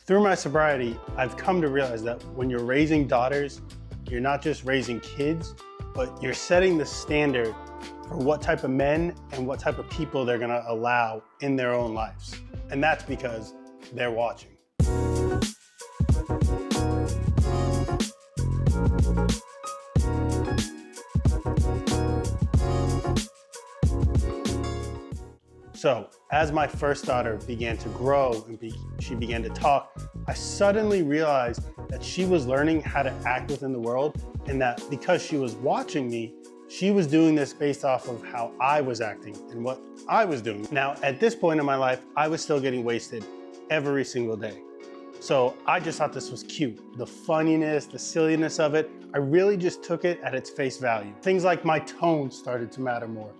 Through my sobriety, I've come to realize that when you're raising daughters, you're not just raising kids, but you're setting the standard for what type of men and what type of people they're gonna allow in their own lives. And that's because they're watching. So as my first daughter began to grow and she began to talk, I suddenly realized that she was learning how to act within the world, and that because she was watching me, she was doing this based off of how I was acting and what I was doing. Now, at this point in my life, I was still getting wasted every single day. So I just thought this was cute. The funniness, the silliness of it, I really just took it at its face value. Things like my tone started to matter more.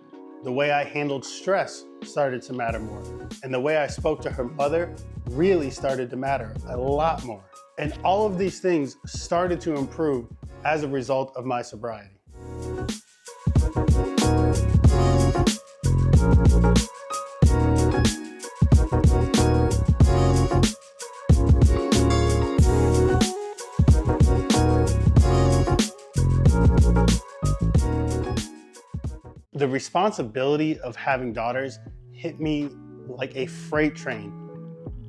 The way I handled stress started to matter more. And the way I spoke to her mother really started to matter a lot more. And all of these things started to improve as a result of my sobriety. The responsibility of having daughters hit me like a freight train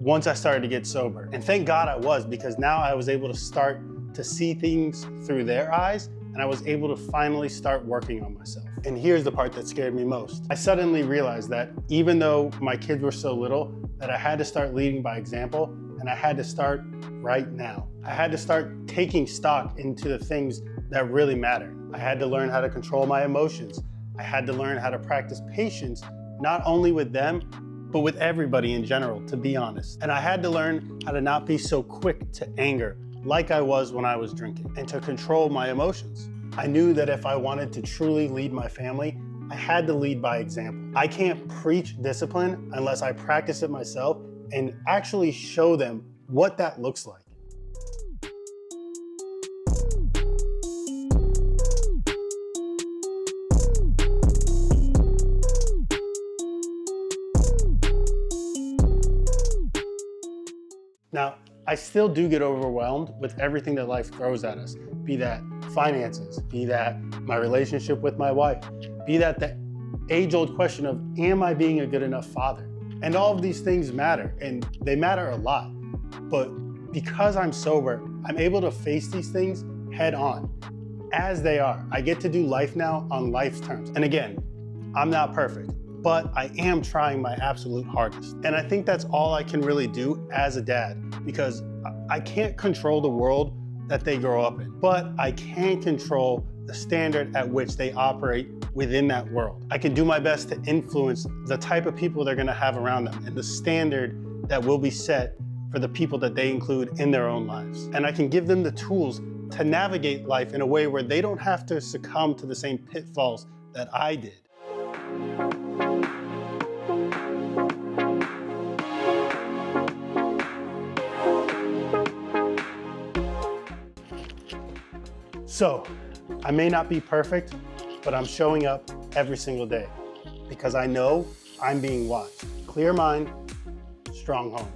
once I started to get sober. And thank God I was, because now I was able to start to see things through their eyes, and I was able to finally start working on myself. And here's the part that scared me most. I suddenly realized that even though my kids were so little, that I had to start leading by example, and I had to start right now. I had to start taking stock into the things that really matter. I had to learn how to control my emotions. I had to learn how to practice patience, not only with them, but with everybody in general, to be honest. And I had to learn how to not be so quick to anger like I was when I was drinking, and to control my emotions. I knew that if I wanted to truly lead my family, I had to lead by example. I can't preach discipline unless I practice it myself and actually show them what that looks like. Now, I still do get overwhelmed with everything that life throws at us, be that finances, be that my relationship with my wife, be that the age-old question of, am I being a good enough father? And all of these things matter, and they matter a lot. But because I'm sober, I'm able to face these things head on, as they are. I get to do life now on life's terms. And again, I'm not perfect, but I am trying my absolute hardest. And I think that's all I can really do as a dad, because I can't control the world that they grow up in, but I can control the standard at which they operate within that world. I can do my best to influence the type of people they're gonna have around them and the standard that will be set for the people that they include in their own lives. And I can give them the tools to navigate life in a way where they don't have to succumb to the same pitfalls that I did. So, I may not be perfect, but I'm showing up every single day because I know I'm being watched. Clear mind, strong home.